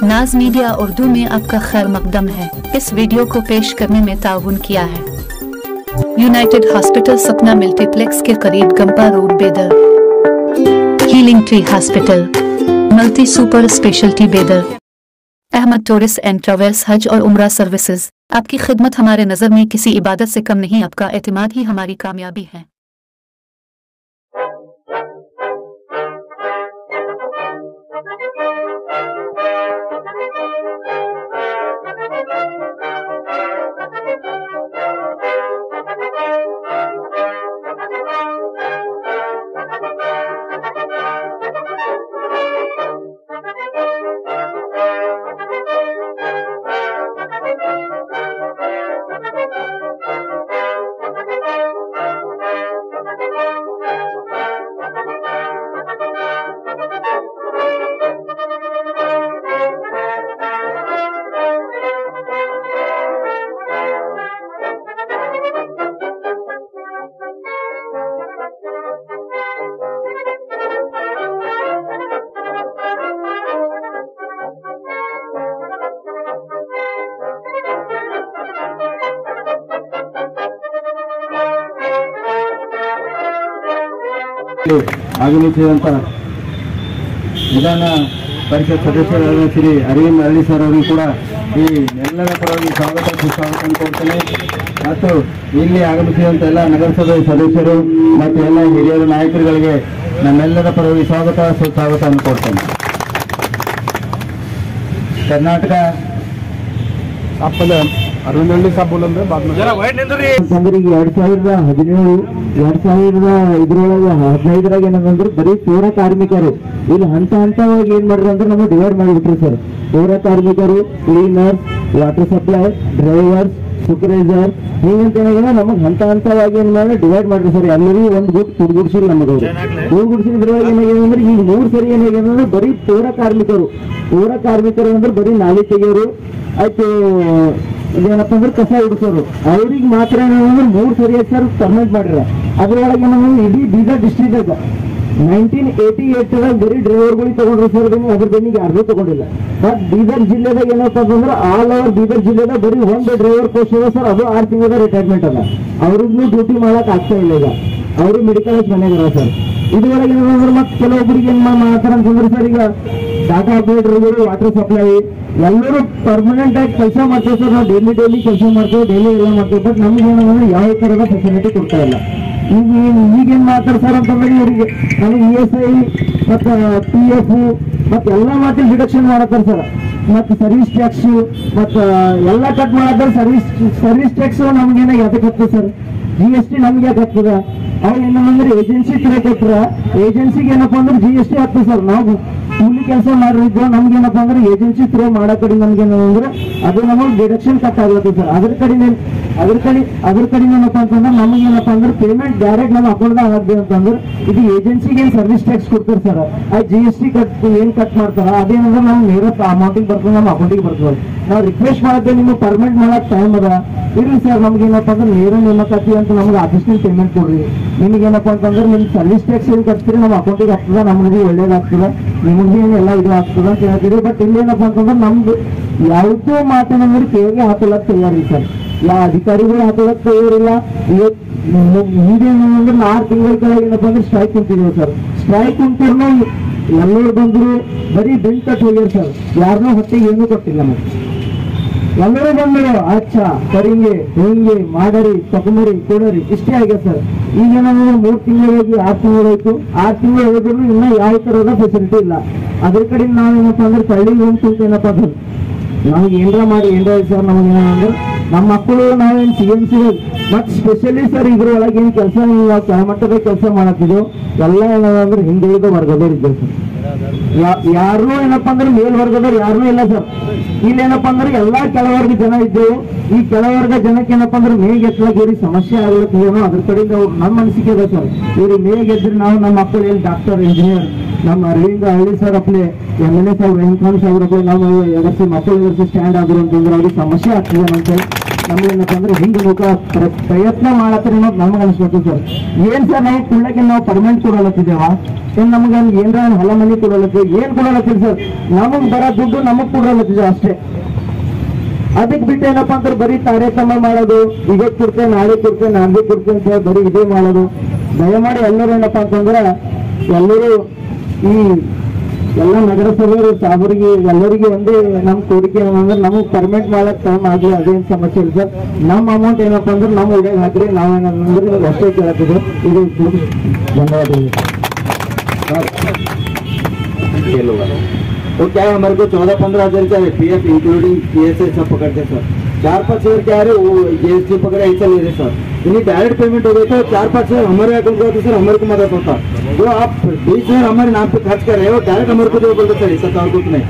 नाज मीडिया उर्दू में आपका खैर मकदम है। इस वीडियो को पेश करने में ताउन किया है यूनाइटेड हॉस्पिटल सपना मल्टीप्लेक्स के करीब गंपा रोड बेदर, healing tree hospital multi super speciality बेदर, अहमद टूरिस्ट एंड ट्रैवल्स हज और उम्रा सर्विसेज। आपकी खिदमत हमारे नज़र में किसी इबादत से कम नहीं, आपका एतमाद ही हमारी कामयाबी है। ಆಗಮಿಸಿದಂಥ ವಿಧಾನ ಪರಿಷತ್ ಸದಸ್ಯರಾದ ಶ್ರೀ ಅರವಿಂದ್ ಅರಳಿ ಸರ್ ಅವರಿಗೂ ಕೂಡ ಈ ಎಲ್ಲರ ಪರವಾಗಿ ಸ್ವಾಗತ ಸುಸ್ವಾಗತ ಕೊಡ್ತೇನೆ ಮತ್ತು ಇಲ್ಲಿ ಆಗಮಿಸಿದಂಥ ಎಲ್ಲ ನಗರಸಭೆ ಸದಸ್ಯರು ಮತ್ತು ಎಲ್ಲ ಹಿರಿಯರ ನಾಯಕರುಗಳಿಗೆ ನಮ್ಮೆಲ್ಲರ ಪರವಾಗಿ ಸ್ವಾಗತ ಸುಸ್ವಾಗತ ಕೊಡ್ತೇನೆ। कर्नाटक आपलं अरविंद अरळी साहेब बोलंದ್ರೆ बाद में जरा वाइड निंद्री ಸಂದರಿಗೆ 2017 2015 15ರಾಗ ಏನಂದ್ರೆ ಬರೀ ಪೌರ ಕಾರ್ಮಿಕರು ಇಲ್ಲಿ ಹಂತವಾಗಿ ಏನ್ ಮಾಡಿದ್ರು ಅಂದ್ರೆ ನಮಗೆ ಡಿವೈಡ್ ಮಾಡಿಬಿಟ್ರು ಸರ್। ಪೌರ ಕಾರ್ಮಿಕರು, cleaners, water supply, drivers, supervisor ಹೀಗಂತ ನಮಗೆ ಹಂತವಾಗಿ ಏನ್ ಮಾಡಿ ಡಿವೈಡ್ ಮಾಡಿದ್ರು ಸರ್। ಎಲ್ಲರಿಗೂ ಒಂದು ಗುಡ್ ತುಡುಗುಡ್ಸಿಲ್ಲ ನಮಗೆ ತುಡುಗುಡ್ಸಿದ್ರೊಳಗೆ ಏನಾಗಿದೆ ಈಗ 3 ಸರಿ ಏನಾಗಿದೆ ಅಂದ್ರೆ ಬರೀ ಪೌರ ಕಾರ್ಮಿಕರು ಅಂದ್ರೆ ಬರೀ ನಾಲಿ ತೆಗೆಯೋರು ಆಯ್ತು ಇದೇನಪ್ಪ ಅಂದ್ರೆ ಕಸ ಹುಡುಕೋರು ಅವ್ರಿಗೆ ಮಾತ್ರ ಏನಂದ್ರೆ 3 ಸರಿ ಸರ್ ಪರ್ಮನೆಂಟ್ ಮಾಡ್ಯಾರ। ಅದ್ರೊಳಗೆ ಏನಂದ್ರೆ ಇಡೀ ಬೀದರ್ ಡಿಸ್ಟ್ರಿಕ್ಟ್ 1988 ಬರೀ ಡ್ರೈವರ್ಗಳಿಗೆ ತಗೊಂಡ್ರು ಸರ್, ಅದ್ರ ಬೆನ್ನಿಗೆ ಯಾರು ತಗೊಂಡಿಲ್ಲ। ಬಟ್ ಬೀದರ್ ಜಿಲ್ಲೆದಾಗ ಏನಪ್ಪ ಅಂದ್ರೆ ಆಲ್ ಓವರ್ ಬೀದರ್ ಜಿಲ್ಲೆದಾಗ ಬರೀ ಒಂದು ಡ್ರೈವರ್ ಪೋಸ್ಟ್ ಇದೆ ಸರ್, ಅದು 6 ತಿಂಗಳ ರಿಟೈರ್ಮೆಂಟ್ ಅದ, ಅವ್ರಿಗೂ ಡ್ಯೂಟಿ ಮಾಡಕ್ ಆಗ್ತಾ ಇಲ್ಲ ಈಗ, ಅವರು ಮೆಡಿಕಲ್ ಮನೆಯಾಗ ಸರ್। ಇದ್ರೊಳಗೆ ಏನಂದ್ರೆ ಮತ್ತೆ ಕೆಲವೊಬ್ಬರಿಗೆ ಏನ್ ಮಾಡ್ತಾರೆ ಅಂತಂದ್ರೆ ಸರ್ ಈಗ ಡಾಟಾ ಆಪರೇಟರ್ಗಳು, ವಾಟರ್ ಸಪ್ಲೈ ಎಲ್ಲರೂ ಪರ್ಮನೆಂಟ್ ಆಗಿ ಕೆಲಸ ಮಾಡ್ತೇವೆ ಸರ್, ನಾವು ಡೈಲಿ ಕೆಲಸ ಮಾಡ್ತೇವೆ, ಡೈಲಿ ಎಲ್ಲ ಮಾಡ್ತೇವೆ, ಬಟ್ ನಮ್ಗೆ ಏನಂದ್ರೆ ಯಾವ ತರದ ಫೆಸಿಲಿಟಿ ಕೊಡ್ತಾ ಇಲ್ಲ। ಈಗೇನ್ ಮಾಡ್ತಾರೆ ಸರ್ ಅಂತಂದ್ರೆ ಇವರಿಗೆ ನಮಗೆ ESI ಮತ್ತು PF ಮತ್ತೆ ಎಲ್ಲ ಮಾತ್ರ ಡಿಡಕ್ಷನ್ ಮಾಡತ್ತಾರೆ ಸರ್, ಮತ್ತೆ ಸರ್ವಿಸ್ ಟ್ಯಾಕ್ಸ್ ಮತ್ತೆ ಎಲ್ಲ ಕಟ್ ಮಾಡತ್ತಾರೆ। ಸರ್ವಿಸ್ ಟ್ಯಾಕ್ಸ್ ನಮ್ಗೇನಾಗ ಯಾಕೆ ಹತ್ತದ ಸರ್, GST ನಮ್ಗೆ ಯಾಕೆ ಹತ್ತದ? ಅವ್ರು ಏನಂದ್ರೆ ಏಜೆನ್ಸಿ ತರ ಕೊಟ್ರ ಏಜೆನ್ಸಿಗೆ ಏನಪ್ಪಾ ಅಂದ್ರೆ GST ಹತ್ತದ ಸರ್। ನಾವು ಕೂಲಿ ಕೆಲಸ ಮಾಡಿದ್ರು ನಮ್ಗೇನಪ್ಪ ಅಂದ್ರೆ ಏಜೆನ್ಸಿ ಥ್ರೂ ಮಾಡೋ ಕಡೆ ನಮ್ಗೇನಂದ್ರೆ ಅದು ನಮಗೆ ಡಿಡಕ್ಷನ್ ಕಟ್ ಆಗುತ್ತೆ ಸರ್। ಅದ್ರ ಕಡೆ ಏನಪ್ಪಾ ಅಂತಂದ್ರೆ ನಮಗೇನಪ್ಪ ಅಂದ್ರೆ ಪೇಮೆಂಟ್ ಡೈರೆಕ್ಟ್ ನಮ್ಮ ಅಕೌಂಟ್ದಾಗ ಆಗ್ಬೇಕು ಅಂತಂದ್ರೆ ಇದು ಏಜೆನ್ಸಿಗೆ ಏನ್ ಸರ್ವಿಸ್ ಟ್ಯಾಕ್ಸ್ ಕೊಡ್ತಾರೆ ಸರ್, ಆ GST ಏನ್ ಕಟ್ ಮಾಡ್ತಾರ ಅದೇನಂದ್ರೆ ನಮ್ಗೆ ನೇರ ಅಮೌಂಟಿಗೆ ಬರ್ತದೆ, ನಮ್ಮ ಅಕೌಂಟಿಗೆ ಬರ್ತದೆ। ನಾವು ರಿಕ್ವೆಸ್ಟ್ ಮಾಡಿದ್ರೆ ನಿಮ್ಗೆ ಪರ್ಮನೆಂಟ್ ಮಾಡಕ್ ಟೈಮ್ ಅದ ಇರ್ಲಿ ಸರ್, ನಮ್ಗೇನಪ್ಪ ಅಂದ್ರೆ ನೇರ ನೇಮಕಾತಿ ಅಂತ ನಮ್ಗೆ ಅಡಿಷನಲ್ ಪೇಮೆಂಟ್ ಕೊಡ್ರಿ, ನಿಮಗೇನಪ್ಪ ಅಂತಂದ್ರೆ ನಿಮ್ ಸರ್ವಿಸ್ ಟ್ಯಾಕ್ಸ್ ಏನ್ ಕಟ್ತೀರಿ ನಮ್ಮ ಅಕೌಂಟಿಗೆ ಆಗ್ತದ, ನಮ್ಗೆ ಒಳ್ಳೇದಾಗ್ತದ, ನಿಮಗೆ ಎಲ್ಲ ಇದು ಆಗ್ತದ ಅಂತ ಹೇಳ್ತೀರಿ। ಬಟ್ ಇಲ್ಲೇನಪ್ಪ ಅಂತಂದ್ರೆ ನಮ್ದು ಯಾವುದೋ ಮಾತಿನಂದ್ರೆ ಕೇಳಿಗೆ ಹಾಕಲಕ್ ತಯಾರಿ ಸರ್, ಯಾ ಅಧಿಕಾರಿಗಳು ಹಾಕಲಕ್ ತಯಾರಿಲ್ಲ। ಹಿಂದೇನಂದ್ರೆ 6 ತಿಂಗಳ ಕೆಳಗೆ ಏನಪ್ಪ ಅಂದ್ರೆ ಸ್ಟ್ರೈಕ್ ಕುಂತಿದ್ದೀವಿ ಸರ್, ಸ್ಟ್ರೈಕ್ ಕುಂತಿರ್ನು ಎಲ್ಲರೂ ಬಂದ್ರು ಬರೀ ಬೆಂಡ್ ಕಟ್ ಹೋಗ್ಯಾರ ಸರ್, ಯಾರನ್ನೂ ಹೊಟ್ಟೆಗೆ ಏನೂ ಕೊಟ್ಟಿಲ್ಲ ನಮಗೆ, ಎಲ್ಲರೂ ಬಂದರು ಅಚ್ಚಾ ಕರಿಂಗೆ ಹಿಂಗೆ ಮಾಡರಿ ತಗೊಂಬರಿ ಕೊಡರಿ ಇಷ್ಟೇ ಆಗ್ಯದ ಸರ್। ಈಗೇನಂದ್ರೆ 3 ತಿಂಗಳಿಗೆ 6 ತಿಂಗಳು ಹೋಯ್ತು, 6 ತಿಂಗಳು ಹೋದ್ರು ಇನ್ನೂ ಯಾವ ತರದ ಫೆಸಿಲಿಟಿ ಇಲ್ಲ। ಅದ್ರ ಕಡೆ ನಾವೇನಪ್ಪ ಅಂದ್ರೆ ತಳ್ಳಿಗೆ ಅಂತ ಏನಪ್ಪ ಅಂದ್ರೆ ನಮ್ಗೆ ಏನ್ರ ಮಾಡಿ ಸರ್, ನಮಗೇನಂದ್ರೆ ನಮ್ಮ ಮಕ್ಕಳು ನಾವೇನು CMC ಮತ್ ಸ್ಪೆಷಲಿ ಸರ್ ಇದ್ರೊಳಗೆ ಏನ್ ಕೆಲಸ ನಾವು ಕೆಳಮಟ್ಟದ ಕೆಲಸ ಮಾಡತ್ತಿದ್ವು ಎಲ್ಲ ಏನಂದ್ರೆ ಹಿಂದುಳಿದ ವರ್ಗದವ್ರು ಇದ್ದೇವೆ ಸರ್, ಯಾರು ಏನಪ್ಪಾ ಅಂದ್ರೆ ಮೇಲ್ವರ್ಗದವ್ರು ಯಾರು ಇಲ್ಲ ಸರ್। ಇಲ್ಲೇನಪ್ಪಾ ಅಂದ್ರೆ ಎಲ್ಲಾ ಕೆಳವರ್ಗ ಜನ ಇದ್ದೆವು, ಈ ಕೆಳವರ್ಗ ಜನಕ್ಕೆ ಏನಪ್ಪಾ ಅಂದ್ರೆ ಮೇಗೆ ಎತ್ತಲಾಗಿ ಸಮಸ್ಯೆ ಆಗ್ಲಿಕ್ಕೆ ಏನೋ ಅದ್ರ ಕಡೆಯಿಂದ ಅವ್ರು ನಮ್ಮ ಅನಿಸಿಕೆ ಇದೆ ಸರ್, ಇವ್ರಿಗೆ ಮೇಗೆ ಎದ್ರೆ ನಾವು ನಮ್ಮ ಮಕ್ಕಳು ಎಲ್ಲಿ ಡಾಕ್ಟರ್ ಇಂಜಿನಿಯರ್ ನಮ್ಮ ಅರವಿಂದ್ ಅರಳಿ ಸರ್ ಅಪ್ಲೆ MLA ಸಾಹೇಬ್ ವೆಂಕಟೇಶ್ ಸಾಹೇಬ್ರ ನಾವು ಎಗರ್ಸಿ ಮಕ್ಕಳು ಎಗರ್ಸಿ ಸ್ಟ್ಯಾಂಡ್ ಆದ್ರು ಅಂತಂದ್ರೆ ಅವ್ರಿಗೆ ಸಮಸ್ಯೆ ಆಗ್ತದೆ ಅಂತ ನಮ್ಗೇನಪ್ಪ ಅಂದ್ರೆ ಹಿಂದೆ ಲೋಕ ಪ್ರಯತ್ನ ಮಾಡತ್ತಾರೆ ಅನ್ನೋದು ನಮ್ಗೆ ಅನ್ಸ್ಬೇಕು ಸರ್. ಏನ್ ಸರ್ ನಾವು ಕುಳ್ಳಕ್ಕೆ ನಾವು ಪರ್ಮನೆಂಟ್ ಕೊಡಲತ್ತಿದ್ದೇವ, ಏನ್ ನಮ್ಗೆ ಏನ್ರ ಹೊಲ ಮನೆ ಕೊಡಲತ್ತೀವಿ, ಏನ್ ಕೊಡಲತ್ತೀವಿ ಸರ್? ನಮಗ್ ಬರೋ ದುಡ್ಡು ನಮಗ್ ಕೊಡಲತ್ತಿದ್ದೇವೆ ಅಷ್ಟೇ. ಅದಕ್ಕೆ ಬಿಟ್ಟು ಏನಪ್ಪಾ ಅಂದ್ರೆ ಬರೀ ಕಾರ್ಯಕ್ರಮ ಮಾಡೋದು, ಇವತ್ತು ಕೊಡ್ತೇನೆ ನಾಳೆ ಕೊಡ್ತೇನೆ ನಾಳೆ ಕೊಡ್ತೇನೆ ಅಂತ ಬರೀ ಇದೇ ಮಾಡೋದು. ದಯಮಾಡಿ ಎಲ್ಲರೂ ಏನಪ್ಪಾ ಅಂತಂದ್ರೆ ಎಲ್ಲರೂ ಈ ಎಲ್ಲ ನಗರಸಭೆಯವರು ಸಾಬರಿಗೆ ಎಲ್ಲರಿಗೆ ಒಂದೇ ನಮ್ಮ ಕೋರಿಕೆ ಏನಂದ್ರೆ ನಮಗೆ ಪರ್ಮಿಟ್ ಮಾಡಕ್ ಟೈಮ್ ಆಗಲಿ, ಅದೇನು ಸಮಸ್ಯೆ ಇಲ್ಲ ಸರ್. ನಮ್ಮ ಅಮೌಂಟ್ ಏನಪ್ಪಾ ಅಂದ್ರೆ ನಮ್ಮ ಹುಡುಗ ಹಾಕ್ರಿ, ನಾವೇನಂದ್ರೆ ಅಷ್ಟೇ ಕೇಳತ್ತಿದ್ರು. ಇದು ಧನ್ಯವಾದಗಳು. तो क्या है हमारे को 14-15 हजार का पीएफ इंक्लूडिंग पीएसआई सब पकड़ते सर. 4-5 हजार क्या है वो जीएसटी पकड़े ऐसा ले रहे सर. इन्हीं डायरेक्ट पेमेंट हो गई तो 4-5 हजार हमारे अकाउंट को तो सर हमारे को मदद होता. जो आप 20 हजार हमारे नाम पे खर्च कर रहे हो डायरेक्ट हमारे को जो बोलते सर ऐसा और कुछ नहीं.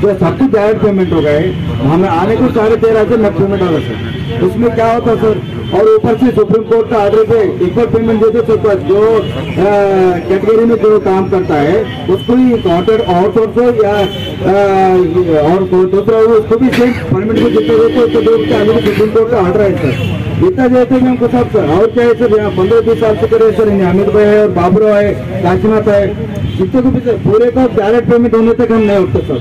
जो सब कुछ डायरेक्ट पेमेंट हो गए, हमें आने को 13.5 हजार पेमेंट आ रहा सर. उसमें क्या होता सर, और ऊपर से सुप्रीम कोर्ट का ऑर्डर पे इक्वल पेमेंट देते सर. जो कैटेगरी में जो काम करता है उसको ही कॉन्ट्रैक्ट आउटसोर्स या और दूसरा हो उसको भी सेम पेमेंट को जितना देते उसको दो आगे सुप्रीम कोर्ट का ऑर्डर है सर. इतना जैसे कि हमको सब सर. और क्या है सर, यहाँ 15-20 साल से करे सर. अमित भाई है और बाबुराव है, काशीनाथ है, जितने को भी सर पूरे का डायरेक्ट पेमेंट होने तक हम नहीं उठते सर.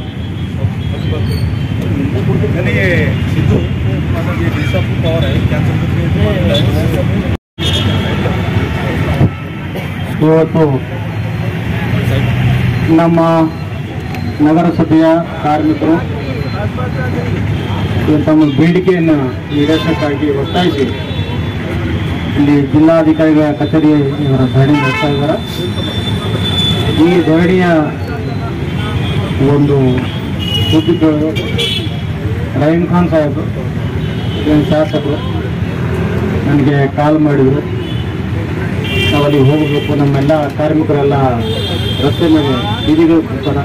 ಇವತ್ತು ನಮ್ಮ ನಗರಸಭೆಯ ಕಾರ್ಮಿಕರು ತಮ್ಮ ಬೇಡಿಕೆಯನ್ನು ಈಡೇರಿಸಕ್ಕಾಗಿ ಒತ್ತಾಯಿಸಿ ಇಲ್ಲಿ ಜಿಲ್ಲಾಧಿಕಾರಿಗಳ ಕಚೇರಿ ಇವರ ಧರಣಿ ನಡೆಸ್ತಾ ಇದ್ದಾರೆ. ಈ ಧರಣಿಯ ಒಂದು ಸುದ್ದಿಗಳು ರಹೀಂ ಖಾನ್ ಸಾಹೇಬರು ಶಾಸಕರು ನನಗೆ ಕಾಲ್ ಮಾಡಿದರು. ನಾವಲ್ಲಿ ಹೋಗಬೇಕು, ನಮ್ಮೆಲ್ಲ ಕಾರ್ಮಿಕರೆಲ್ಲ ರಸ್ತೆ ಮೇಲೆ ಬೀದಿಗಳು ಕೂರ್ತಾರೆ,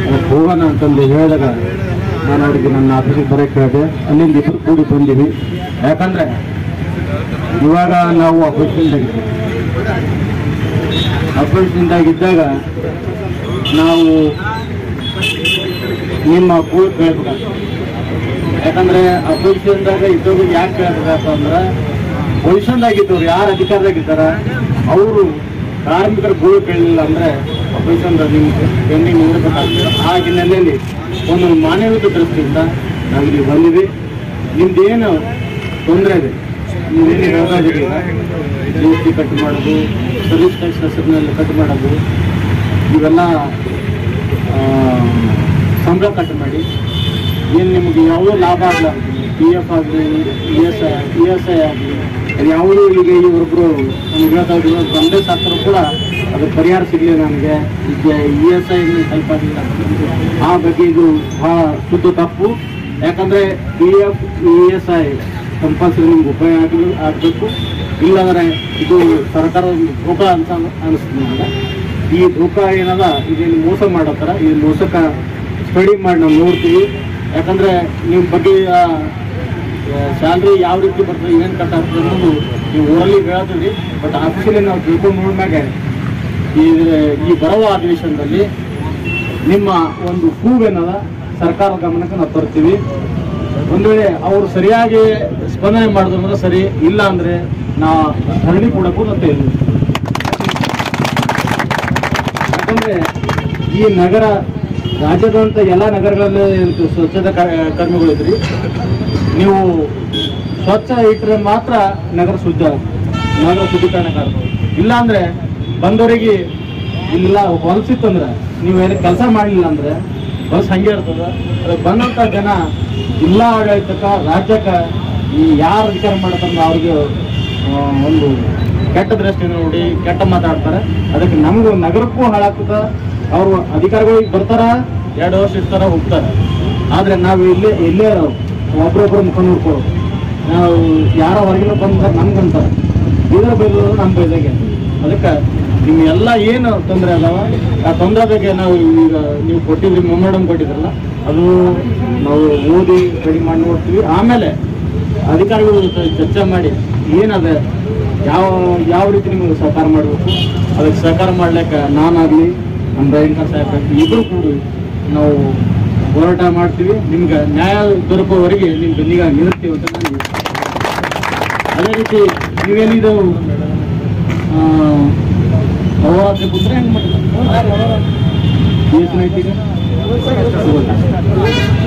ಅದಕ್ಕೆ ಹೋಗೋಣ ಅಂತಂದು ಹೇಳಿದಾಗ ನಾನು ಅವರಿಗೆ ನನ್ನ ಆಫೀಸಿಗೆ ಬರೋಕ್ಕೆ ಹೇಳಿದೆ. ಅಲ್ಲಿಂದ ಇಬ್ಬರು ಕೂಡಿ ಬಂದೀವಿ. ಯಾಕಂದರೆ ಇವಾಗ ನಾವು ಅಪೋಸಿಷನ್ದಾಗಿದ್ದಾಗ ನಾವು ನಿಮ್ಮ ಕೂಡಿ ಕೇಳ್ಬೇಕಾಗ್ತದೆ. ಯಾಕಂದರೆ ಅಪೋಸಿಷನ್ದಾಗ ಇದ್ದವ್ರು ಯಾಕೆ ಕೇಳ್ಬೇಕಪ್ಪ ಅಂದ್ರೆ ಪೊಸಿಷನ್ದಾಗಿದ್ದವ್ರು ಯಾರು ಅಧಿಕಾರದಾಗಿದ್ದಾರ ಅವರು ಕಾರ್ಮಿಕರ ಕೂಡಿ ಕೇಳಲಿಲ್ಲ ಅಂದರೆ ಅಪೋಸಿಷನ್ದಾಗ ನಿಮ್ಗೆ ಪೆಂಡಿಂಗ್ ನಿಲ್ಲಬೇಕಾಗ್ತದೆ. ಆ ಹಿನ್ನೆಲೆಯಲ್ಲಿ ಒಂದು ಮಾನವೀಯತೆ ದೃಷ್ಟಿಯಿಂದ ನಾವಿಲ್ಲಿ ಬಂದಿವಿ. ನಿಮ್ದೇನು ತೊಂದರೆ ಇದೆ, ನೀವೇನು ಹೇಳ್ತಾ ಇದ್ದೀರಿ, GST ಕಟ್ ಮಾಡೋದು, ಸರ್ವಿಸ್ ಟ್ಯಾಕ್ಸ್ ಹೆಸರಿನಲ್ಲಿ ಕಟ್ ಮಾಡೋದು, ಇವೆಲ್ಲ ಸಂಬಳ ಕಟ್ ಮಾಡಿ ಏನು ನಿಮಗೆ ಯಾವುದೋ ಲಾಭ ಆಗಲ್ಲ, PF ಆಗಲಿ ESI ಆಗಲಿ ಅದು ಯಾವುದೂ ಈಗ ಇವರೊಬ್ಬರು ನಮ್ಗೆ ಹೇಳ್ತಾ ಇದ್ರು ತಂದೆ ಸಾಕರು ಕೂಡ ಅದು ಪರಿಹಾರ ಸಿಗಲಿ ನನಗೆ. ಈಗ ESI ಸ್ವಲ್ಪ ಆಗಿಲ್ಲ, ಆ ಬಗ್ಗೆ ಇದು ಭಾಳ ಶುದ್ಧ ತಪ್ಪು. ಯಾಕಂದರೆ PF ESI ಕಂಪಲ್ಸರಿ ನಿಮ್ಗೆ ಉಪಯೋಗ ಆಗಬೇಕು. ಇಲ್ಲಾಂದರೆ ಇದು ಸರ್ಕಾರದ ಧೋಕ ಅಂತ ಅನಿಸ್ತದೆ ನನಗೆ. ಈ ಧೋಕ ಏನದ ಇದೇನು ಮೋಸ ಮಾಡತ್ತಾರ, ಈ ಮೋಸಕ್ಕೆ ಸ್ಟಡಿ ಮಾಡಿ ನಾವು ನೋಡ್ತೀವಿ. ಯಾಕಂದರೆ ನಿಮ್ಮ ಬಗ್ಗೆ ಸ್ಯಾಲ್ರಿ ಯಾವ ರೀತಿ ಬರ್ತದೆ, ಏನೇನು ಕಟ್ ಆಗ್ತದೆ ಅನ್ನೋದು ನೀವು ಓರಲಿ ಹೇಳ್ತೀವಿ. ಬಟ್ ಆಫೀಸಲ್ಲಿ ನಾವು ತಿಳ್ಕೊಂಡು ನೋಡಿದಾಗ ಈ ಬರುವ ಅಧಿವೇಶನದಲ್ಲಿ ನಿಮ್ಮ ಒಂದು ಕೂಗೇನದ ಸರ್ಕಾರದ ಗಮನಕ್ಕೆ ನಾವು ತರ್ತೀವಿ. ಒಂದು ವೇಳೆ ಅವರು ಸರಿಯಾಗಿ ಸ್ಪಂದನೆ ಮಾಡಿದ್ರೆ ಸರಿ, ಇಲ್ಲ ಅಂದರೆ ನಾವು ಧರಣಿ ಕೊಡೋಕ್ಕೂ ಮತ್ತೆ ಇಲ್ಲ. ಯಾಕಂದರೆ ಈ ನಗರ ರಾಜ್ಯದಂಥ ಎಲ್ಲ ನಗರಗಳಲ್ಲಿ ಸ್ವಚ್ಛತಾ ಕರ್ಮಿಗಳಿದ್ರಿ. ನೀವು ಸ್ವಚ್ಛ ಇಟ್ಟರೆ ಮಾತ್ರ ನಗರ ಶುದ್ಧೀಕರಣ ಕಾರ್ಯ. ಇಲ್ಲಾಂದರೆ ಬಂದವರಿಗೆ ಇಲ್ಲ ಹೊಲಸಿತ್ತಂದ್ರೆ ನೀವು ಏನು ಕೆಲಸ ಮಾಡಲಿಲ್ಲ ಅಂದರೆ ಹೊಲಸು ಹಂಗೆ ಇರ್ತದೆ. ಅದಕ್ಕೆ ಬಂದಂಥ ಜನ ಜಿಲ್ಲಾ ಆಡಳಿತಕ್ಕೆ ರಾಜ್ಯಕ್ಕೆ ಈ ಯಾರು ಅಧಿಕಾರ ಮಾಡ್ತಾರೆ ಅವ್ರಿಗೆ ಒಂದು ಕೆಟ್ಟ ದೃಷ್ಟಿ ನೋಡಿ ಕೆಟ್ಟ ಮಾತಾಡ್ತಾರೆ. ಅದಕ್ಕೆ ನಮಗೂ ನಗರಕ್ಕೂ ಹಾಳಾಗ್ತದೆ. ಅವರು ಅಧಿಕಾರಿಗಳಿಗೆ ಬರ್ತಾರ, 2 ವರ್ಷ ಇರ್ತಾರ, ಹೋಗ್ತಾರೆ. ಆದರೆ ನಾವು ಇಲ್ಲೇ ಒಬ್ರೊಬ್ಬರ ಮುಖ ನೋಡ್ಕೊಳ್ಳೋದು. ನಾವು ಯಾರೋ ಹೊರಗಿನ ಬಂದ್ರೆ ನಮ್ಗಂತಾರೆ, ಇದರ ಬೈದು ನಮ್ಮ ಬೈದಾಗೆ. ಅದಕ್ಕೆ ನಿಮ್ಗೆಲ್ಲ ಏನು ತೊಂದರೆ ಅದಾವ ಆ ತೊಂದರೆ ಬಗ್ಗೆ ನಾವು ಈಗ ನೀವು ಕೊಟ್ಟಿದ್ರಿ, ಮೆಮೊರಂಡಮ್ ಕೊಟ್ಟಿದ್ರಲ್ಲ, ಅದು ನಾವು ಓದಿ ರೆಡಿ ಮಾಡಿ ನೋಡ್ತೀವಿ. ಆಮೇಲೆ ಅಧಿಕಾರಿಗಳು ಚರ್ಚೆ ಮಾಡಿ ಏನದೆ ಯಾವ ರೀತಿ ನಿಮಗೆ ಸಹಕಾರ ಮಾಡಬೇಕು, ಅದಕ್ಕೆ ಸಹಕಾರ ಮಾಡ್ಲಿಕ್ಕೆ ನಾನಾಗಲಿ ನಮ್ಮ ರಹೀಂ ಖಾನ್ ಸಾಹೇಬ್ ಇಬ್ಬರು ಕೂಡ ನಾವು ಹೋರಾಟ ಮಾಡ್ತೀವಿ. ನಿಮ್ಗೆ ನ್ಯಾಯ ದೊರಕುವವರೆಗೆ ನಿಮ್ಮ ಬೆನ್ನಿಗೆ ನಿಲ್ತೀವಿ ಅಂತ ನನಗೆ. ಅದೇ ರೀತಿ ನೀವೇನಿದು ಅವಾದ ಪುತ್ರ ಹೆಂಗೆ ಮಾಡಿದ್ರೆ ಈಗ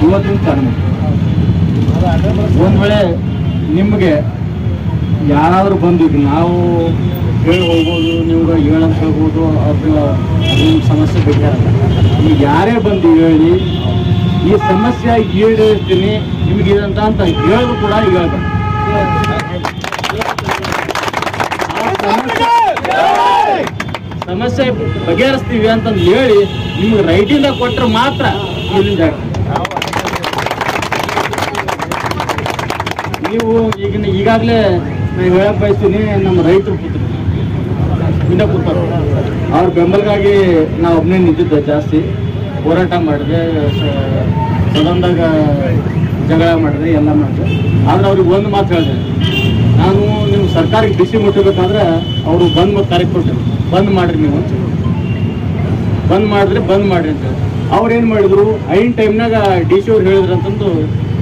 ಇವತ್ತಿನ ಕಾರಣ ಒಂದ್ ವೇಳೆ ನಿಮ್ಗೆ ಯಾರಾದ್ರೂ ಬಂದಿದ್ದು ನಾವು ಹೇಳಿ ಹೋಗ್ಬೋದು, ನಿಮ್ಗೆ ಹೇಳಂತ ಹೇಳ್ಬೋದು, ಅಥವಾ ಅದೊಂದು ಸಮಸ್ಯೆ ಬೇಕಾಗಲ್ಲ. ಈಗ ಯಾರೇ ಬಂದು ಹೇಳಿ ಈ ಸಮಸ್ಯೆ ಈಡೇರಿಸ್ತೀನಿ ನಿಮ್ಗೆ ಇದಂತ ಅಂತ ಹೇಳೋದು ಕೂಡ ಈಗ ಸಮಸ್ಯೆ ಬಗೆಹರಿಸ್ತೀವಿ ಅಂತಂದು ಹೇಳಿ ನಿಮ್ಗೆ ರೈಟಿಂದ ಕೊಟ್ಟರೆ ಮಾತ್ರ ಇಲ್ಲಿಂದ ನೀವು ಈಗಾಗಲೇ ನಾನು ಹೇಳಕ್ ಬಯಸ್ತೀನಿ. ನಮ್ಮ ರೈತರು ಕೂತರು ಅವ್ರ ಬೆಂಬಲಗಾಗಿ ನಾವು ಒಬ್ಬನೇ ನಿಂತಿದ್ದೆ, ಜಾಸ್ತಿ ಹೋರಾಟ ಮಾಡಿದೆ, ಸದನದಾಗ ಜಗಳ ಮಾಡಿದೆ, ಎಲ್ಲ ಮಾಡಿದೆ. ಆದ್ರೆ ಅವ್ರಿಗೆ ಒಂದು ಮಾತು ಹೇಳಿದೆ, ನಾನು ನೀವು ಸರ್ಕಾರಕ್ಕೆ ಬಿಸಿ ಮುಟ್ಟಬೇಕಾದ್ರೆ ಅವರು ಬಂದ್ ತಾರೀಕು ಕೊಟ್ಟರು, ಬಂದ್ ಮಾಡ್ರಿ, ನೀವು ಬಂದ್ ಮಾಡಿದ್ರೆ ಬಂದ್ ಮಾಡ್ರಿ ಅಂತ. ಅವ್ರು ಏನು ಮಾಡಿದ್ರು, ಐನ್ ಟೈಮ್ನಾಗ ಡಿ ಸಿ ಅವ್ರು ಹೇಳಿದ್ರು ಅಂತಂದು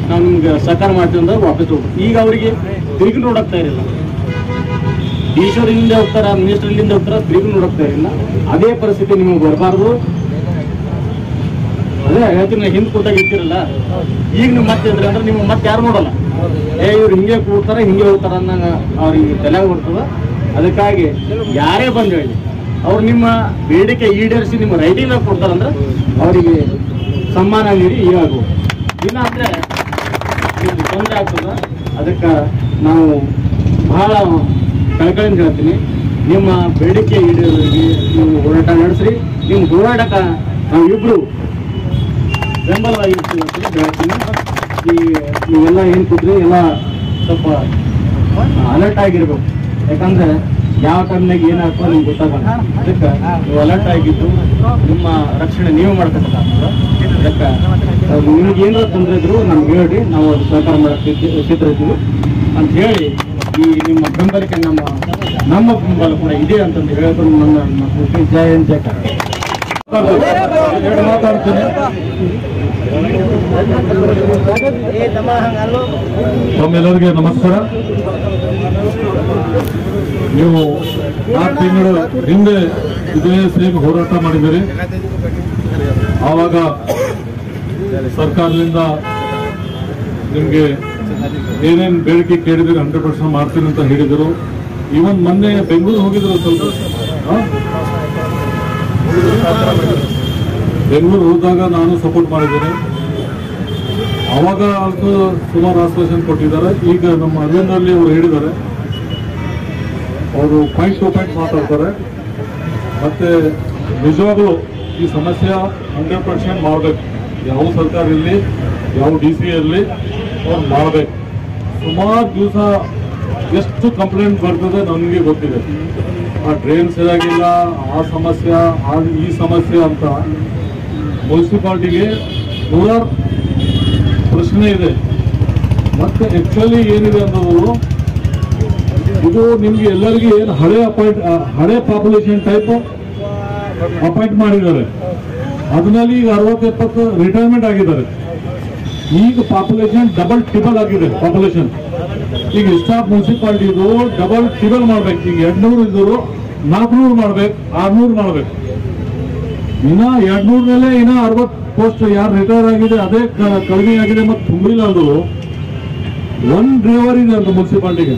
ನಾವು ನಿಮ್ಗೆ ಸಹಕಾರ ಮಾಡ್ತೀವಿ ಅಂದಾಗ ವಾಪಸ್ ಹೋಗ್ರು. ಈಗ ಅವರಿಗೆ ತಿರುಗಿ ನೋಡಕ್ತಾ ಇರಲಿಲ್ಲ. ಡಿ ಸಿ ಅವ್ರು ಇಲ್ಲಿಂದ ಹೋಗ್ತಾರ, ಮಿನಿಸ್ಟರ್ ಇಲ್ಲಿಂದ ಹೋಗ್ತಾರ, ತಿರುಗಿ ನೋಡಕ್ತಾ ಇರಲಿಲ್ಲ. ಅದೇ ಪರಿಸ್ಥಿತಿ ನಿಮಗೆ ಬರಬಾರ್ದು. ಅದೇ ಹೇಳ್ತೀನಿ, ಹಿಂದೆ ಕೂತಾಗ ಇರ್ತಿರಲ್ಲ, ಈಗ ನೀವು ಮತ್ತೆ ಇದ್ರೆ ಅಂದ್ರೆ ನೀವು ಮತ್ತೆ ಯಾರು ನೋಡಲ್ಲ. ಇವ್ರು ಹಿಂಗೆ ಕೂಡ್ತಾರೆ, ಹಿಂಗೆ ಹೋಗ್ತಾರ ಅನ್ನಂಗ ಅವ್ರಿಗೆ ತಲೆಗೆ ಬರ್ತದ. ಅದಕ್ಕಾಗಿ ಯಾರೇ ಬಂದು ಹೇಳಿ ಅವ್ರು ನಿಮ್ಮ ಬೇಡಿಕೆ ಈಡೇರಿಸಿ ನಿಮ್ಮ ರೈಟಿಂಗ್ ಕೊಡ್ತಾರಂದ್ರೆ ಅವರಿಗೆ ಸನ್ಮಾನ ನೀಡಿ ಈಗಾಗು, ಇಲ್ಲ ಅಂದ್ರೆ ನಿಮ್ಗೆ ತೊಂದರೆ ಆಗ್ತದ. ಅದಕ್ಕೆ ನಾವು ಬಹಳ ಕಳ್ಕಳಿಂದ ಹೇಳ್ತೀನಿ, ನಿಮ್ಮ ಬೇಡಿಕೆ ಈಡೇರಿಸಿ ನೀವು ಹೋರಾಟ ನಡೆಸ್ರಿ. ನಿಮ್ಮ ಹೋರಾಟಕ್ಕೆ ನಾವಿಬ್ರು ಬೆಂಬಲವಾಗಿರ್ತೀವಿ ಅಂತ ಹೇಳ್ತೀನಿ. ನೀವೆಲ್ಲ ಏನು ಕೂತ್ರಿ ಎಲ್ಲ ಸ್ವಲ್ಪ ಅಲರ್ಟ್ ಆಗಿರ್ಬೇಕು. ಯಾಕಂದ್ರೆ ಯಾವ ಟೈಮ್ನಾಗ ಏನಾಗ್ತದೆ ನಿಮ್ಗೆ ಗೊತ್ತಾಗಲ್ಲ. ಅದಕ್ಕೆ ನೀವು ಅಲರ್ಟ್ ಆಗಿದ್ದು ನಿಮ್ಮ ರಕ್ಷಣೆ ನೀವು ಮಾಡ್ತಕ್ಕಂಥ. ಅದಕ್ಕೆ ನಿಮ್ಗೆ ಏನಾದ್ರು ತೊಂದರೆ ಇದ್ರು ನಮ್ಗೆ ಹೇಳಿ, ನಾವು ಅದು ಸಹಕಾರ ಮಾಡಕ್ಕೆ ಸಿದ್ಧರಿದ್ದೀವಿ ಅಂತ ಹೇಳಿ ಈ ನಿಮ್ಮ ಬೆಂಬಲಕ್ಕೆ ನಮ್ಮ ಬೆಂಬಲ ಕೂಡ ಇದೆ ಅಂತಂದು ಹೇಳ್ಕೊಂಡು ನನ್ನ ಜಯ ಅಂತ ಮಾತಾಡ್ತೀನಿ. ತಮ್ಮೆಲ್ಲರಿಗೆ ನಮಸ್ಕಾರ. ನೀವು 4 ತಿಂಗಳ ಹಿಂದೆ ಇದೇ ಸೇಮ್ ಹೋರಾಟ ಮಾಡಿದ್ದೀರಿ. ಆವಾಗ ಸರ್ಕಾರದಿಂದ ನಿಮ್ಗೆ ಏನೇನು ಬೇಡಿಕೆ ಕೇಳಿದ್ರೆ 100% ಮಾಡ್ತೀನಿ ಅಂತ ಹೇಳಿದರು. ಇವನ್ ಮೊನ್ನೆ ಬೆಂಗಳೂರು ಹೋಗಿದ್ರು, ಬೆಂಗಳೂರು ಹೋದಾಗ ನಾನು ಸಪೋರ್ಟ್ ಮಾಡಿದ್ದೇನೆ. ಅವಾಗ ಅಂತೂ ಸುಮಾರು ಆಶ್ವಾಸನೆ ಕೊಟ್ಟಿದ್ದಾರೆ. ಈಗ ನಮ್ಮ ಅರವಿಂದಲ್ಲಿ ಅವರು ಹೇಳಿದ್ದಾರೆ, ಅವರು ಪಾಯಿಂಟ್ ಟು ಪಾಯಿಂಟ್ ಮಾತಾಡ್ತಾರೆ. ಮತ್ತೆ ನಿಜವಾಗ್ಲೂ ಈ ಸಮಸ್ಯೆ 100% ಮಾಡಬೇಕು. ಯಾವ ಸರ್ಕಾರ ಇರಲಿ, ಯಾವ DC ಇರಲಿ, ಅವ್ರು ಮಾಡಬೇಕು. ಸುಮಾರು ದಿವಸ ಎಷ್ಟು ಕಂಪ್ಲೇಂಟ್ ಬರ್ತದೆ ನನಗೆ ಗೊತ್ತಿದೆ. ಆ ಡ್ರೈನ್ ಸರಿಯಾಗಿಲ್ಲ, ಆ ಸಮಸ್ಯೆ, ಈ ಸಮಸ್ಯೆ ಅಂತ ಮುನ್ಸಿಪಾಲ್ಟಿಗೆ ನೂರಾರು ಪ್ರಶ್ನೆ ಇದೆ. ಮತ್ತೆ ಆಕ್ಚುಲಿ ಏನಿದೆ ಅನ್ನೋದು, ಇದು ನಿಮ್ಗೆ ಎಲ್ಲರಿಗೆ ಏನು ಹಳೆ ಪಾಪ್ಯುಲೇಷನ್ ಟೈಪ್ ಅಪಾಯಿಂಟ್ ಮಾಡಿದ್ದಾರೆ. ಅದರಲ್ಲಿ ಈಗ 60-70 ರಿಟೈರ್ಮೆಂಟ್ ಆಗಿದ್ದಾರೆ. ಈಗ ಪಾಪ್ಯುಲೇಷನ್ ಡಬಲ್ ಟ್ರಿಬಲ್ ಆಗಿದೆ ಪಾಪ್ಯುಲೇಷನ್. ಈಗ ಸ್ಟಾಫ್ ಮುನ್ಸಿಪಾಲಿಟಿ ಇದು ಡಬಲ್ ಟ್ರಿಬಲ್ ಮಾಡ್ಬೇಕು. ಈಗ 200 ಇದ್ದರು 400 ಮಾಡ್ಬೇಕು, 600 ಮಾಡ್ಬೇಕು. ಇನ್ನ 200 ಮೇಲೆ ಇನ್ನ 60 ಪೋಸ್ಟ್ ಯಾರು ರಿಟೈರ್ ಆಗಿದೆ ಅದೇ ಕಡಿಮೆ ಆಗಿದೆ. ಮತ್ತೆ ತುಂಬಿಲ್ಲ ಅದು 1 ಡ್ರೈವರ್ ಇದೆ ಅಂತ ಮುನ್ಸಿಪಾಲಿಟಿಗೆ,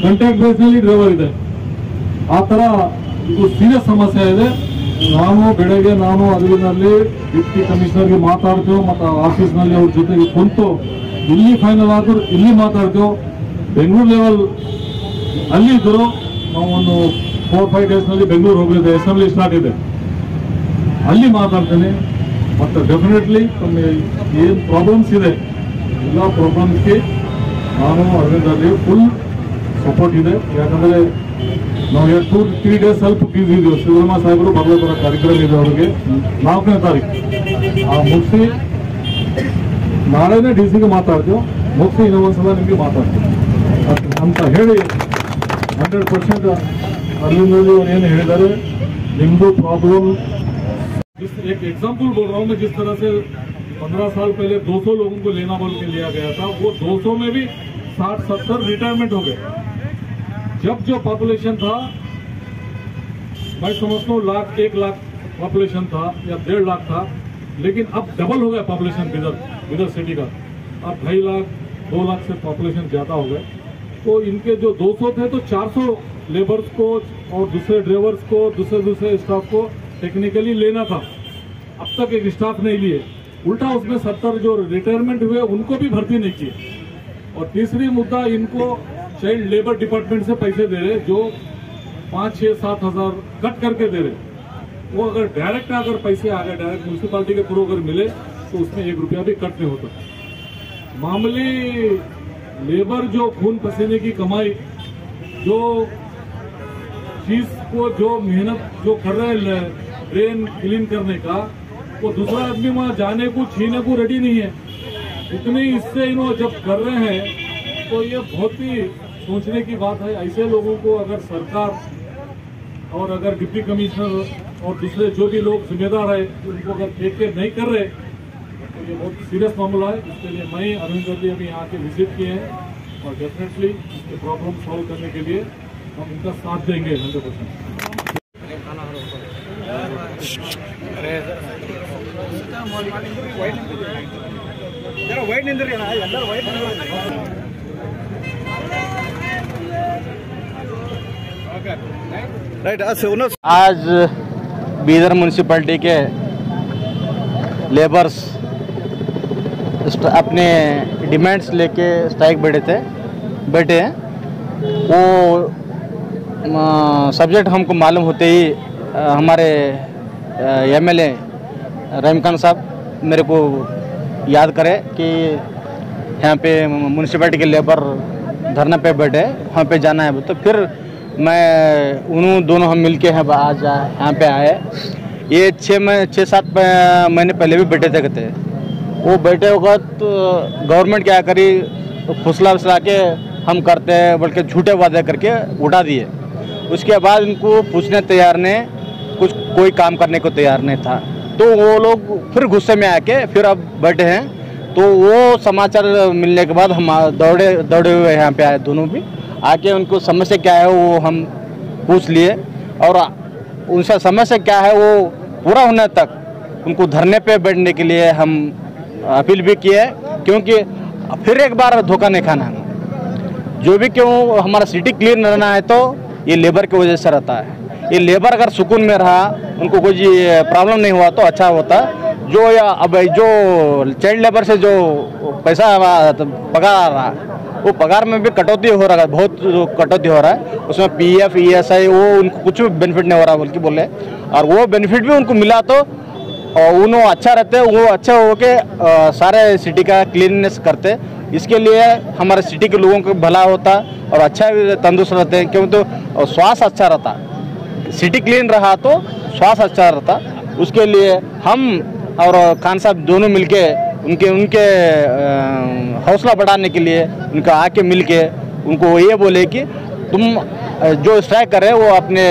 ಕಾಂಟ್ರಾಕ್ಟ್ ಬೇಸ್ ನಲ್ಲಿ ಡ್ರೈವರ್ ಇದೆ. ಆ ತರ ಇದು ಸೀರಿಯಸ್ ಸಮಸ್ಯೆ ಇದೆ. ಬೆಳಗ್ಗೆ ನಾನು ಅಲ್ಲಿನಲ್ಲಿ ಡಿಪ್ಟಿ ಕಮಿಷನರ್ಗೆ ಮಾತಾಡ್ತೇವೆ, ಮತ್ತು ಆಫೀಸ್ನಲ್ಲಿ ಅವ್ರ ಜೊತೆಗೆ ಕುಂತು ಇಲ್ಲಿ ಫೈನಲ್ ಆದ್ರೂ ಇಲ್ಲಿ ಮಾತಾಡ್ತೇವೆ. ಬೆಂಗಳೂರು ಲೆವೆಲ್ ಅಲ್ಲಿ ಇದ್ರು ನಾವು ಒಂದು 4-5 ಡೇಸ್ನಲ್ಲಿ ಬೆಂಗಳೂರು ಹೋಗಲಿದೆ, ಅಸೆಂಬ್ಲಿ ಸ್ಟಾರ್ಟ್ ಇದೆ, ಅಲ್ಲಿ ಮಾತಾಡ್ತೇನೆ. ಮತ್ತು ಡೆಫಿನೆಟ್ಲಿ ಏನು ಪ್ರಾಬ್ಲಮ್ಸ್ ಇದೆ ಎಲ್ಲ ಪ್ರಾಬ್ಲಮ್ಸ್ಗೆ ನಾನು ಅದರಲ್ಲಿ ಫುಲ್ ಸಪೋರ್ಟ್ ಇದೆ. ಯಾಕಂದರೆ ನಾವು 2-3 ಡೇಸ್ ಸ್ವಲ್ಪ ಬ್ಯೂಸಿ ಇದ್ದೀವಿ. ಸಿದ್ದರಾಮಯ್ಯ ಸಾಹೇಬರು ಬರೋ ಕಾರ್ಯಕ್ರಮ ಇದೆ ಅವರಿಗೆ 4ನೇ ತಾರೀಕು. ಮುಗಿಸಿ ನಾಳೆನೇ DC ಗೆ ಮಾತಾಡ್ತೀವಿ, ಮುಗಿಸಿ ಇನ್ನೊಂದ್ಸಲ ನಿಮಗೆ ಮಾತಾಡ್ತೀವಿ ಅಂತ ಹೇಳಿ 100% ಅಲ್ಲಿಂದ ಅವ್ರು ಏನು ಹೇಳಿದ್ದಾರೆ, ನಿಮ್ಮದು ಪ್ರಾಬ್ಲಮ್ एक एग्जाम्पल बोल रहा हूँ मैं, जिस तरह से 15 साल पहले 200 लोगों को लेना बोल के लिया गया था, वो 200 में भी 60-70 रिटायरमेंट हो गए। जब जो पॉपुलेशन था, मैं समझता हूँ 1 लाख पॉपुलेशन था या 1.5 लाख था, लेकिन अब डबल हो गया पॉपुलेशन बिदर सिटी का। अब 2.5 लाख 2 लाख से पॉपुलेशन ज्यादा हो गए। तो इनके जो 200 थे तो 400 लेबर्स को और दूसरे ड्राइवर्स को, दूसरे स्टाफ को टेक्निकली लेना था। अब तक एक स्टाफ नहीं लिए, उल्टा उसमें 70 जो रिटायरमेंट हुए उनको भी भर्ती नहीं किए। और तीसरी मुद्दा, इनको चाइल्ड लेबर डिपार्टमेंट से पैसे दे रहे, जो 5-6-7 हजार कट करके दे रहे। वो अगर डायरेक्ट अगर पैसे आ गए, डायरेक्ट म्यूनसिपालिटी के थ्रू अगर मिले तो उसमें 1 रुपया भी कट नहीं होता। मामूली लेबर जो खून पसीने की कमाई, जो चीज को जो मेहनत जो कर रहे हैं ड्रेन क्लीन करने का, वो दूसरा आदमी वहां जाने को छीने को रेडी नहीं है। इतनी इससे इन्होंने जब कर रहे हैं तो ये बहुत ही सोचने की बात है। ऐसे लोगों को अगर सरकार और अगर डिप्टी कमिश्नर और दूसरे जो भी लोग जिम्मेदार है उनको अगर टेक केयर नहीं कर रहे तो ये बहुत सीरियस मामला है। इसके लिए मैं अरविंद रेड्डी अभी यहाँ के विजिट किए हैं और डेफिनेटली इसके प्रॉब्लम सॉल्व करने के लिए हम इनका साथ देंगे 100%। आज बीदर म्यूनसिपैलिटी के लेबर्स अपने डिमांड्स लेके स्ट्राइक बैठे हैं। वो सब्जेक्ट हमको मालूम होते ही हमारे एमएलए रहीम साहब मेरे को याद करे कि यहाँ पे म्यूनसिपैलिटी के लेबर धरना पे बैठे, वहाँ पे जाना है। तो फिर मैं दोनों हम मिलके हैं आज यहाँ पे आए। ये 6-7 महीने पहले भी बैठे थे। वो बैठे वक्त गवर्नमेंट क्या करी, फुसला के हम करते हैं बल्कि झूठे वादे करके उठा दिए। उसके बाद इनको पूछने तैयार ने, कोई काम करने को तैयार नहीं था। तो वो लोग फिर गुस्से में आके फिर अब बैठे हैं। तो वो समाचार मिलने के बाद हम दौड़े हुए यहाँ पे आए, दोनों भी आके उनको समस्या क्या है वो हम पूछ लिए और उनसे समस्या क्या है वो पूरा होने तक उनको धरने पे बैठने के लिए हम अपील भी किए, क्योंकि फिर एक बार धोखा नहीं खाना है। जो भी क्यों हमारा सिटी क्लीन रहना है तो ये लेबर की वजह से रहता है। ये लेबर अगर सुकून में रहा, उनको कोई प्रॉब्लम नहीं हुआ तो अच्छा होता। अब जो चाइल्ड लेबर से जो पैसा पगार आ रहा, वो पगार में भी कटौती हो रहा है, बहुत कटौती हो रहा है। उसमें PF ESI वो उनको कुछ भी बेनिफिट नहीं हो रहा बल्कि बोले, और वो बेनिफिट भी उनको मिला तो उन्होंने अच्छा रहते, वो अच्छा हो के सारे सिटी का क्लीननेस करते। इसके लिए हमारे सिटी के लोगों को भला होता और अच्छा भी तंदुरुस्त रहते हैं, क्योंकि तो स्वास्थ्य अच्छा रहता। सिटी क्लीन रहा तो स्वास्थ्य अच्छा रहता। उसके लिए हम और खान साहब दोनों मिलके उनके हौसला बढ़ाने के लिए उनका आके मिलके उनको ये बोले कि तुम जो स्ट्राइक कर रहे हो वो अपने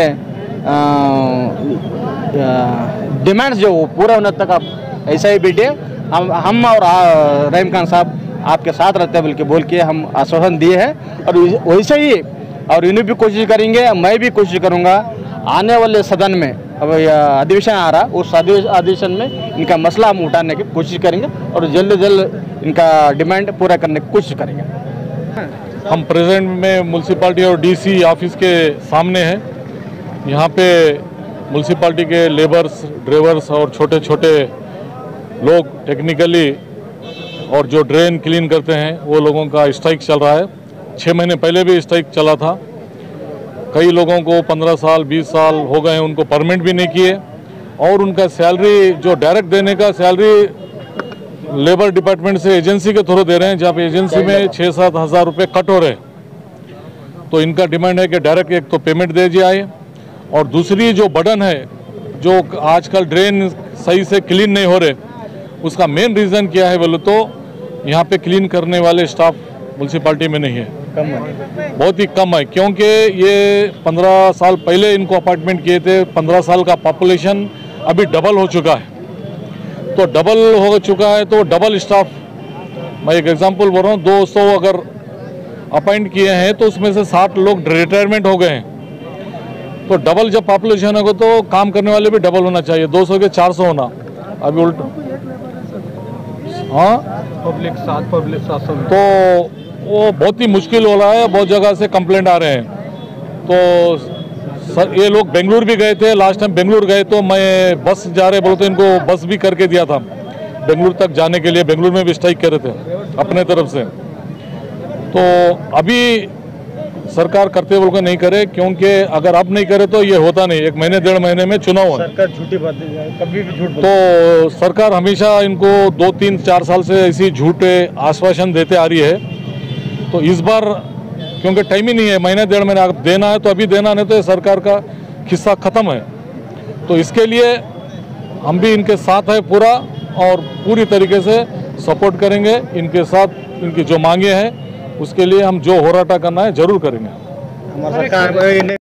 डिमांड्स जो पूरा होने तक आप ऐसा ही बैठे। हम और रहीम खान साहब आपके साथ रहते हैं बल्कि बोल के हम आश्वासन दिए हैं और वैसे ही और इन्हें भी कोशिश करेंगे। मैं भी कोशिश करूँगा आने वाले सदन में, अब अधिवेशन आ रहा, उस अधिवेशन में इनका मसला हम उठाने की कोशिश करेंगे और जल्द से जल्द इनका डिमांड पूरा करने की कोशिश करेंगे। हम प्रेजेंट में म्यूनसिपालिटी और DC ऑफिस के सामने हैं। यहाँ पे म्यूनसिपालिटी के लेबर्स, ड्राइवर्स और छोटे छोटे लोग टेक्निकली और जो ड्रेन क्लीन करते हैं वो लोगों का स्ट्राइक चल रहा है। 6 महीने पहले भी स्ट्राइक चला था। कई लोगों को 15 साल 20 साल हो गए हैं, उनको परमिट भी नहीं किए और उनका सैलरी जो डायरेक्ट देने का सैलरी लेबर डिपार्टमेंट से एजेंसी के थ्रू दे रहे हैं, जहाँ पे एजेंसी में 6-7 हज़ार रुपये कट हो रहे हैं। तो इनका डिमांड है कि डायरेक्ट एक तो पेमेंट दे जाए और दूसरी जो बर्डन है, जो आजकल ड्रेन सही से क्लीन नहीं हो रहे, उसका मेन रीज़न क्या है बोले तो यहाँ पे क्लीन करने वाले स्टाफ म्यूनसिपालिटी में नहीं है, कम है, बहुत ही कम है। क्योंकि ये 15 साल पहले इनको अपॉइंटमेंट किए थे। 15 साल का पॉपुलेशन अभी डबल हो चुका है। तो डबल हो चुका है तो डबल स्टाफ, मैं एक एग्जांपल बोल रहा हूँ, 200 अगर अपॉइंट किए हैं तो उसमें से 60 लोग रिटायरमेंट हो गए हैं। तो डबल जब पॉपुलेशन होगा तो काम करने वाले भी डबल होना चाहिए, 200 के 400 होना। अभी उल्टा, हाँ पब्लिक 700 तो वो बहुत ही मुश्किल हो रहा है। बहुत जगह से कंप्लेंट आ रहे हैं। तो सर ये लोग बेंगलुरु भी गए थे, लास्ट टाइम बेंगलुरु गए तो मैं बस जा रहे बोलते इनको बस भी करके दिया था बेंगलुरु तक जाने के लिए। बेंगलुरु में भी स्ट्राइक कर रहे थे अपने तरफ से। तो अभी सरकार करते बोल के नहीं करे, क्योंकि अगर अब नहीं करे तो ये होता नहीं। 1 महीने 1.5 महीने में चुनाव है। सरकार झूठी बातें कभी भी झूठ तो सरकार हमेशा इनको 2, 3, 4 साल से ऐसी झूठे आश्वासन देते आ रही है। तो इस बार क्योंकि टाइम ही नहीं है, महीने 1.5 महीने अगर देना है तो अभी देना, नहीं तो सरकार का किस्सा खत्म है। तो इसके लिए हम भी इनके साथ है पूरा, और पूरी तरीके से सपोर्ट करेंगे इनके साथ। इनकी जो मांगे हैं उसके लिए हम जो होराटा करना है जरूर करेंगे। हमारी सरकार